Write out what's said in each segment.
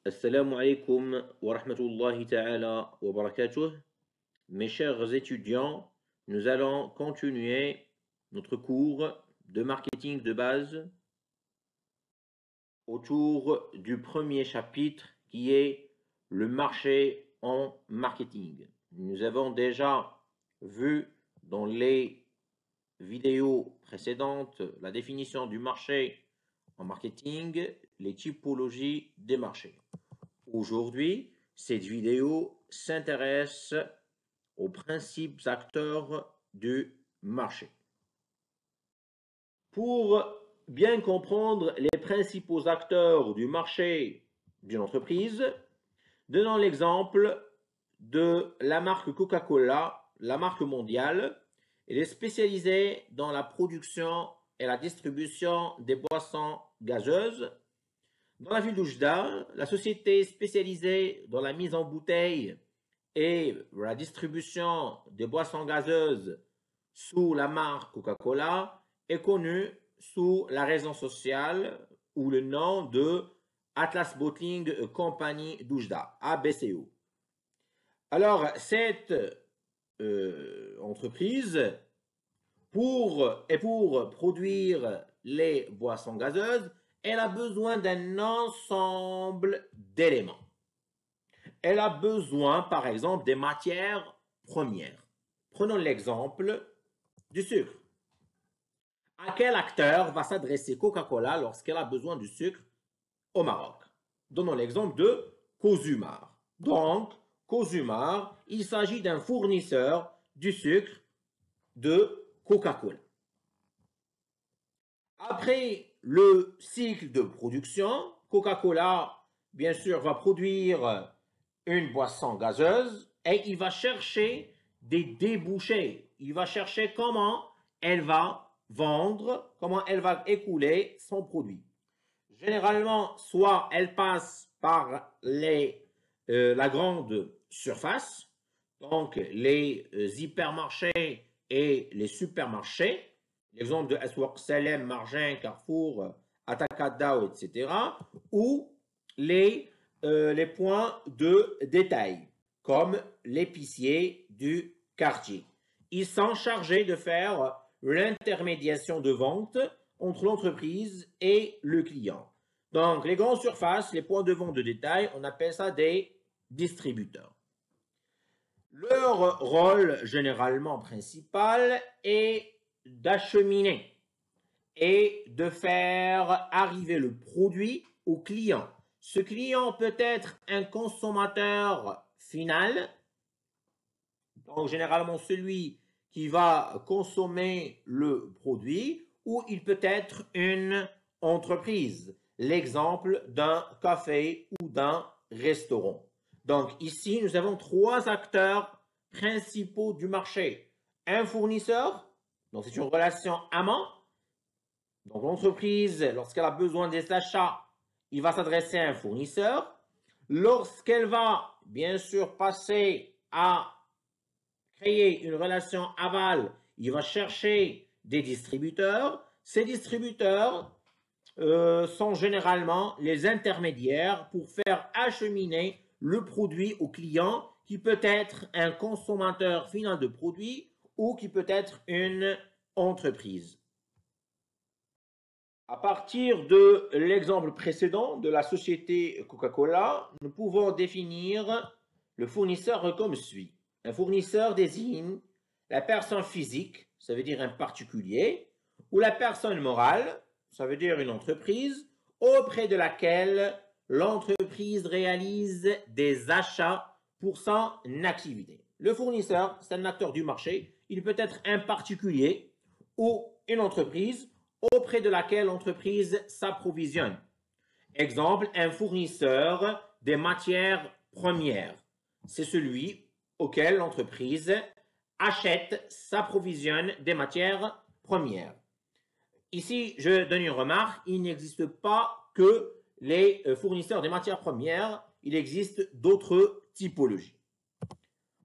Assalamu alaikum wa rahmatullahi ta'ala wa barakatuh. Mes chers étudiants, nous allons continuer notre cours de marketing de base autour du premier chapitre qui est le marché en marketing. Nous avons déjà vu dans les vidéos précédentes la définition du marché en marketing, les typologies des marchés. Aujourd'hui, cette vidéo s'intéresse aux principaux acteurs du marché. Pour bien comprendre les principaux acteurs du marché d'une entreprise, donnons l'exemple de la marque Coca-Cola, la marque mondiale. Elle est spécialisée dans la production et la distribution des boissons gazeuses. Dans la ville d'Oujda, la société spécialisée dans la mise en bouteille et la distribution des boissons gazeuses sous la marque Coca-Cola est connue sous la raison sociale ou le nom de Atlas Bottling Company d'Oujda, ABCO. Alors, cette entreprise, pour produire les boissons gazeuses, elle a besoin d'un ensemble d'éléments. Elle a besoin, par exemple, des matières premières. Prenons l'exemple du sucre. À quel acteur va s'adresser Coca-Cola lorsqu'elle a besoin du sucre au Maroc? Donnons l'exemple de Cosumar. Donc, Cosumar, il s'agit d'un fournisseur du sucre de Coca-Cola. Après le cycle de production, Coca-Cola, bien sûr, va produire une boisson gazeuse et il va chercher des débouchés. Il va chercher comment elle va vendre, comment elle va écouler son produit. Généralement, soit elle passe par la grande surface, donc les hypermarchés et les supermarchés, l'exemple de Aswaq Salem, Margin, Carrefour, Atacadao, etc., ou les points de détail, comme l'épicier du quartier. Ils sont chargés de faire l'intermédiation de vente entre l'entreprise et le client. Donc, les grandes surfaces, les points de vente de détail, on appelle ça des distributeurs. Leur rôle généralement principal est d'acheminer et de faire arriver le produit au client. Ce client peut être un consommateur final, donc généralement celui qui va consommer le produit, ou il peut être une entreprise, l'exemple d'un café ou d'un restaurant. Donc ici, nous avons trois acteurs principaux du marché. Un fournisseur, donc c'est une relation amont. Donc l'entreprise, lorsqu'elle a besoin des achats, il va s'adresser à un fournisseur. Lorsqu'elle va, bien sûr, passer à créer une relation aval, il va chercher des distributeurs. Ces distributeurs sont généralement les intermédiaires pour faire acheminer le produit au client, qui peut être un consommateur final de produit ou qui peut être une entreprise. À partir de l'exemple précédent de la société Coca-Cola, nous pouvons définir le fournisseur comme suit. Un fournisseur désigne la personne physique, ça veut dire un particulier, ou la personne morale, ça veut dire une entreprise, auprès de laquelle l'entreprise réalise des achats pour son activité. Le fournisseur, c'est un acteur du marché. Il peut être un particulier ou une entreprise auprès de laquelle l'entreprise s'approvisionne. Exemple, un fournisseur des matières premières. C'est celui auquel l'entreprise achète, s'approvisionne des matières premières. Ici, je donne une remarque, il n'existe pas que les fournisseurs des matières premières, il existe d'autres typologies.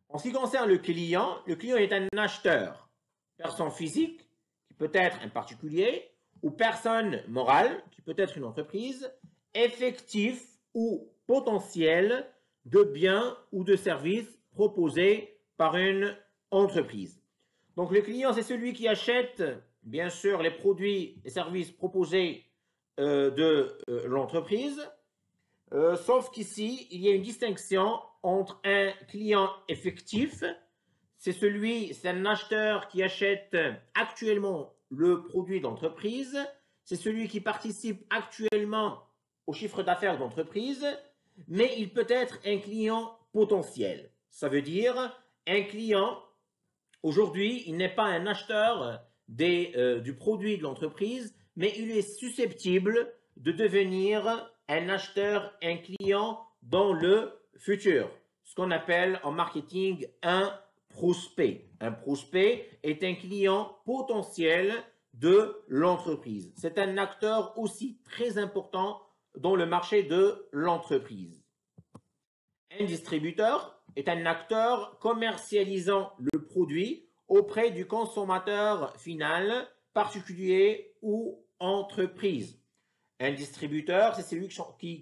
En ce qui concerne le client est un acheteur, personne physique, qui peut être un particulier, ou personne morale, qui peut être une entreprise, effectif ou potentiel de biens ou de services proposés par une entreprise. Donc le client, c'est celui qui achète, bien sûr, les produits et services proposés de l'entreprise, sauf qu'ici, il y a une distinction entre un client effectif, c'est un acheteur qui achète actuellement le produit d'entreprise, c'est celui qui participe actuellement au chiffre d'affaires d'entreprise, mais il peut être un client potentiel. Ça veut dire un client, aujourd'hui, il n'est pas un acheteur du produit de l'entreprise, mais il est susceptible de devenir un acheteur, un client dans le futur. Ce qu'on appelle en marketing un prospect. Un prospect est un client potentiel de l'entreprise. C'est un acteur aussi très important dans le marché de l'entreprise. Un distributeur est un acteur commercialisant le produit auprès du consommateur final, particulier ou entreprise. Un distributeur, c'est celui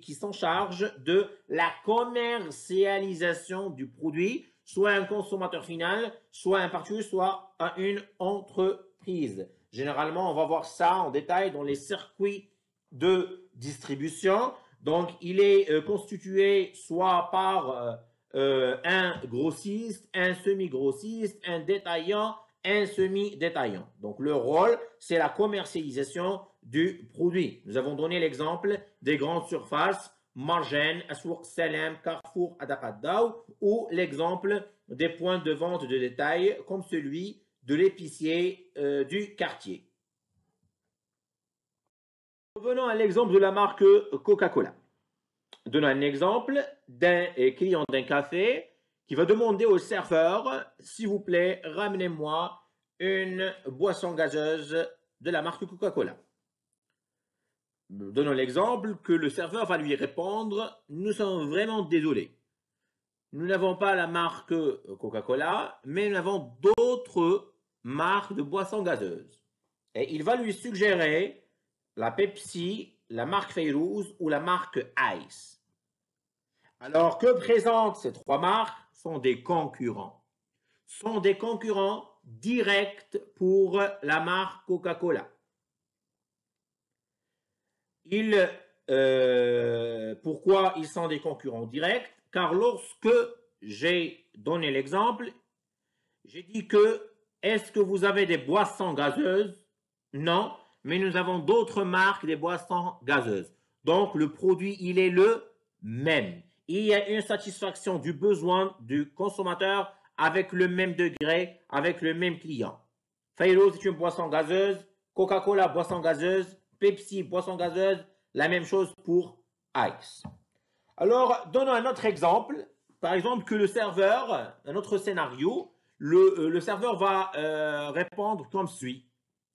qui s'en charge de la commercialisation du produit, soit un consommateur final, soit un particulier, soit à une entreprise. Généralement, on va voir ça en détail dans les circuits de distribution. Donc, il est constitué soit par un grossiste, un semi-grossiste, un détaillant, un semi-détaillant. Donc, le rôle, c'est la commercialisation du produit. Nous avons donné l'exemple des grandes surfaces, Margen, Assour, Salem, Carrefour, Adakaddaou, ou l'exemple des points de vente de détail comme celui de l'épicier du quartier. Revenons à l'exemple de la marque Coca-Cola. Donnons un exemple d'un client d'un café qui va demander au serveur, s'il vous plaît, ramenez-moi une boisson gazeuse de la marque Coca-Cola. Donnons l'exemple que le serveur va lui répondre, nous sommes vraiment désolés. Nous n'avons pas la marque Coca-Cola, mais nous avons d'autres marques de boissons gazeuses. Et il va lui suggérer la Pepsi, la marque Fayrouz ou la marque Ice. Alors, que présentent ces trois marques? Sont des concurrents. Sont des concurrents directs pour la marque Coca-Cola. Pourquoi ils sont des concurrents directs? Car lorsque j'ai donné l'exemple, j'ai dit que est-ce que vous avez des boissons gazeuses? Non, mais nous avons d'autres marques des boissons gazeuses. Donc, le produit, il est le même. Il y a une satisfaction du besoin du consommateur avec le même degré, avec le même client. Fayrouz est une boisson gazeuse, Coca-Cola, boisson gazeuse, Pepsi, boisson gazeuse, la même chose pour Ice. Alors, donnons un autre exemple. Par exemple, que le serveur, un autre scénario, le serveur va répondre comme suit.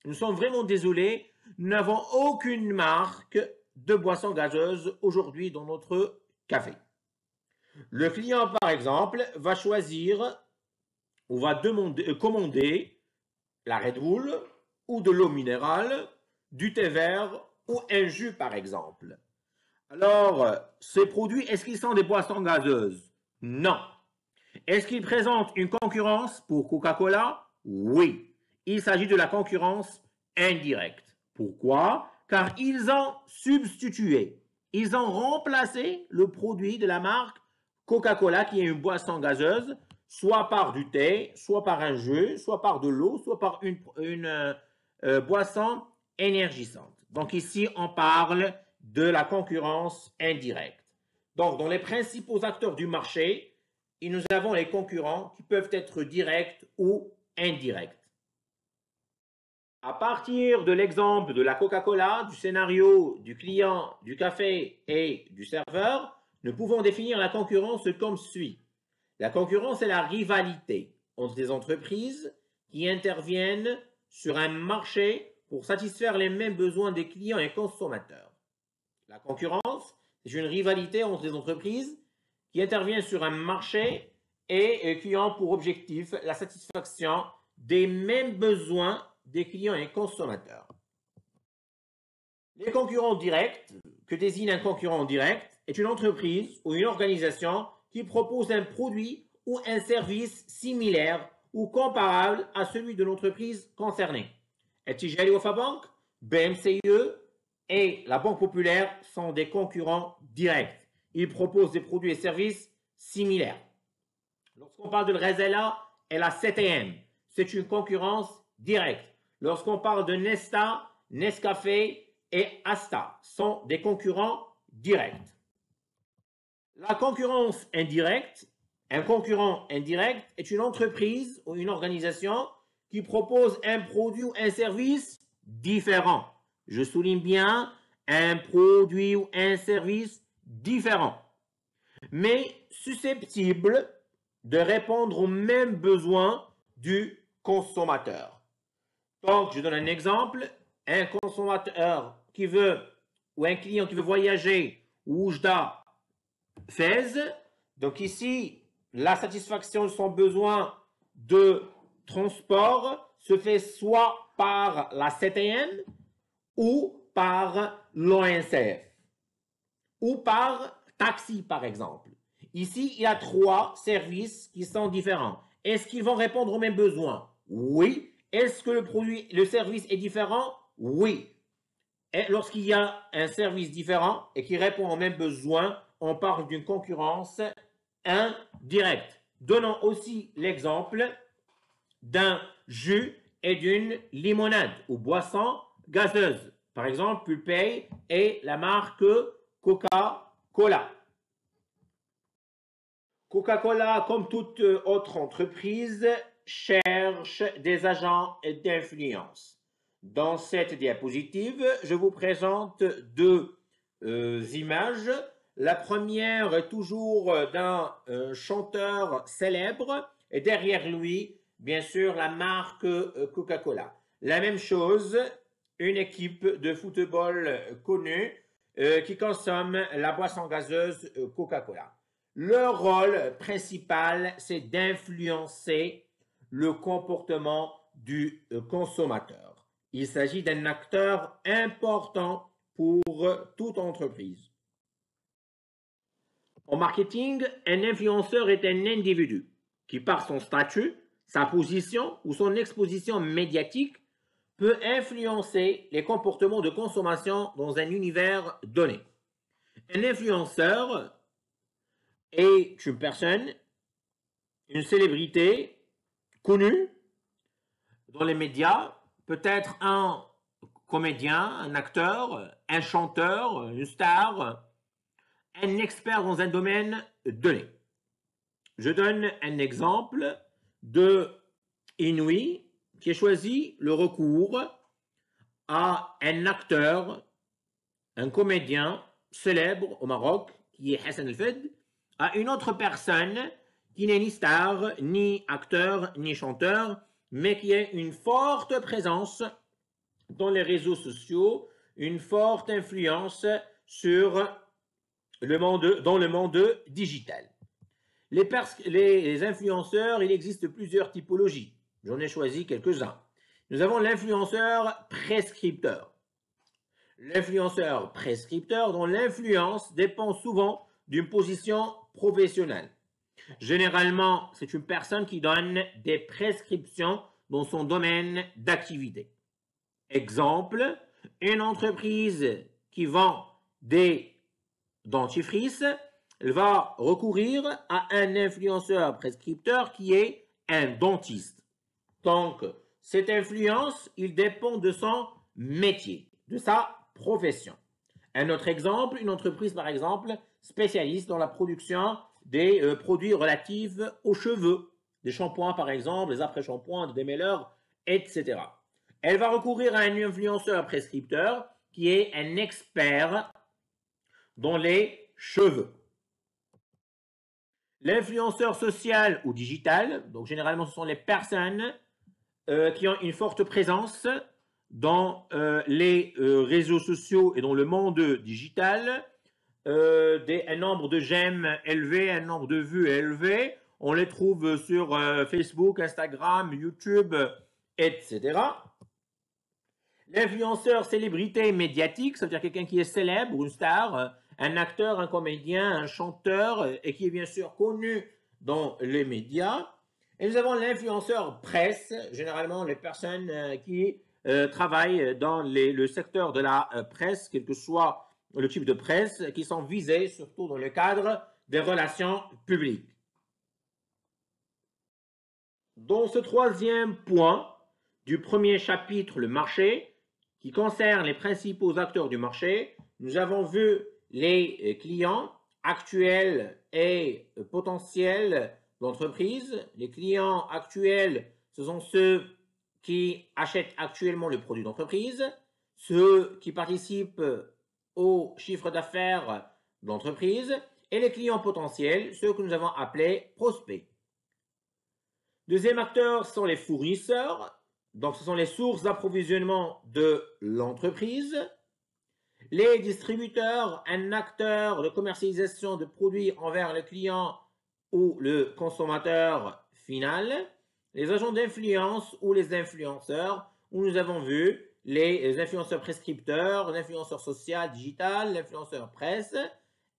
Nous sommes vraiment désolés, nous n'avons aucune marque de boisson gazeuse aujourd'hui dans notre café. Le client, par exemple, va choisir ou va commander la Red Bull ou de l'eau minérale, du thé vert ou un jus, par exemple. Alors, ces produits, est-ce qu'ils sont des boissons gazeuses? Non. Est-ce qu'ils présentent une concurrence pour Coca-Cola? Oui. Il s'agit de la concurrence indirecte. Pourquoi? Car ils ont substitué, ils ont remplacé le produit de la marque Coca-Cola, qui est une boisson gazeuse, soit par du thé, soit par un jus, soit par de l'eau, soit par une boisson énergisante. Donc ici, on parle de la concurrence indirecte. Donc, dans les principaux acteurs du marché, nous avons les concurrents qui peuvent être directs ou indirects. À partir de l'exemple de la Coca-Cola, du scénario du client, du café et du serveur, nous pouvons définir la concurrence comme suit. La concurrence est la rivalité entre des entreprises qui interviennent sur un marché pour satisfaire les mêmes besoins des clients et consommateurs. La concurrence, c'est une rivalité entre des entreprises qui interviennent sur un marché et qui ont pour objectif la satisfaction des mêmes besoins des clients et consommateurs. Les concurrents directs, que désigne un concurrent direct? est une entreprise ou une organisation qui propose un produit ou un service similaire ou comparable à celui de l'entreprise concernée. Etijari Wafa Bank, BMCIE et la Banque Populaire sont des concurrents directs. Ils proposent des produits et services similaires. Lorsqu'on parle de Rezela et la CTM, c'est une concurrence directe. Lorsqu'on parle de Nesta, Nescafé et Asta sont des concurrents directs. La concurrence indirecte, un concurrent indirect est une entreprise ou une organisation qui propose un produit ou un service différent. Je souligne bien un produit ou un service différent, mais susceptible de répondre aux mêmes besoins du consommateur. Donc, je donne un exemple. Un consommateur qui veut, ou un client qui veut voyager ou Oujda, Fès. Donc ici, la satisfaction de son besoin de transport se fait soit par la CTM ou par l'ONCF ou par taxi, par exemple. Ici, il y a 3 services qui sont différents. Est-ce qu'ils vont répondre aux mêmes besoins? Oui. Est-ce que le service est différent? Oui. Et lorsqu'il y a un service différent et qui répond aux mêmes besoins, on parle d'une concurrence indirecte. Donnons aussi l'exemple d'un jus et d'une limonade ou boisson gazeuse. Par exemple, Pulpay et la marque Coca-Cola. Coca-Cola, comme toute autre entreprise, cherche des agents d'influence. Dans cette diapositive, je vous présente 2 images. La première est toujours d'un chanteur célèbre et derrière lui, bien sûr, la marque Coca-Cola. La même chose, une équipe de football connue qui consomme la boisson gazeuse Coca-Cola. Leur rôle principal, c'est d'influencer le comportement du consommateur. Il s'agit d'un acteur important pour toute entreprise. En marketing, un influenceur est un individu qui, par son statut, sa position ou son exposition médiatique, peut influencer les comportements de consommation dans un univers donné. Un influenceur est une personne, une célébrité connue dans les médias, peut-être un comédien, un acteur, un chanteur, une star, un expert dans un domaine donné. Je donne un exemple de Inouï qui a choisi le recours à un acteur, un comédien célèbre au Maroc, qui est Hassan El-Fed, à une autre personne qui n'est ni star, ni acteur, ni chanteur, mais qui a une forte présence dans les réseaux sociaux, une forte influence dans le monde digital. Les influenceurs, il existe plusieurs typologies. J'en ai choisi quelques-uns. Nous avons l'influenceur prescripteur. L'influenceur prescripteur dont l'influence dépend souvent d'une position professionnelle. Généralement, c'est une personne qui donne des prescriptions dans son domaine d'activité. Exemple, une entreprise qui vend des dentifrices, elle va recourir à un influenceur prescripteur qui est un dentiste. Donc, cette influence, il dépend de son métier, de sa profession. Un autre exemple, une entreprise par exemple spécialiste dans la production des produits relatifs aux cheveux, des shampoings par exemple, des après-shampoings, des démêleurs, etc. Elle va recourir à un influenceur prescripteur qui est un expert dans les cheveux. L'influenceur social ou digital, donc généralement ce sont les personnes qui ont une forte présence dans les réseaux sociaux et dans le monde digital, un nombre de j'aime élevé, un nombre de vues élevé. On les trouve sur Facebook, Instagram, YouTube, etc. L'influenceur célébrité médiatique, ça veut dire quelqu'un qui est célèbre ou une star, un acteur, un comédien, un chanteur, et qui est bien sûr connu dans les médias. Et nous avons l'influenceur presse, généralement les personnes qui travaillent dans le secteur de la presse, quel que soit le type de presse, qui sont visés surtout dans le cadre des relations publiques. Dans ce troisième point du premier chapitre, le marché, qui concerne les principaux acteurs du marché, nous avons vu les clients actuels et potentiels d'entreprise. Les clients actuels, ce sont ceux qui achètent actuellement le produit d'entreprise, ceux qui participent au chiffre d'affaires d'entreprise, et les clients potentiels, ceux que nous avons appelés prospects. Deuxième acteur sont les fournisseurs, donc ce sont les sources d'approvisionnement de l'entreprise. Les distributeurs, un acteur de commercialisation de produits envers le client ou le consommateur final. Les agents d'influence ou les influenceurs, où nous avons vu les influenceurs prescripteurs, l'influenceur social, digital, l'influenceur presse.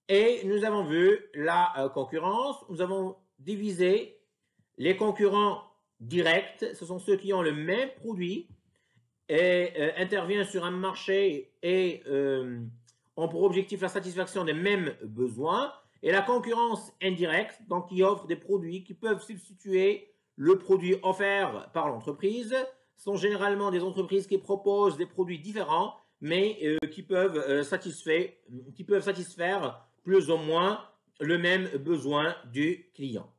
Et nous avons vu la concurrence. Nous avons divisé les concurrents directs, ce sont ceux qui ont le même produit et interviennent sur un marché et ont pour objectif la satisfaction des mêmes besoins. Et la concurrence indirecte, donc qui offre des produits qui peuvent substituer le produit offert par l'entreprise, sont généralement des entreprises qui proposent des produits différents, mais qui peuvent satisfaire plus ou moins le même besoin du client.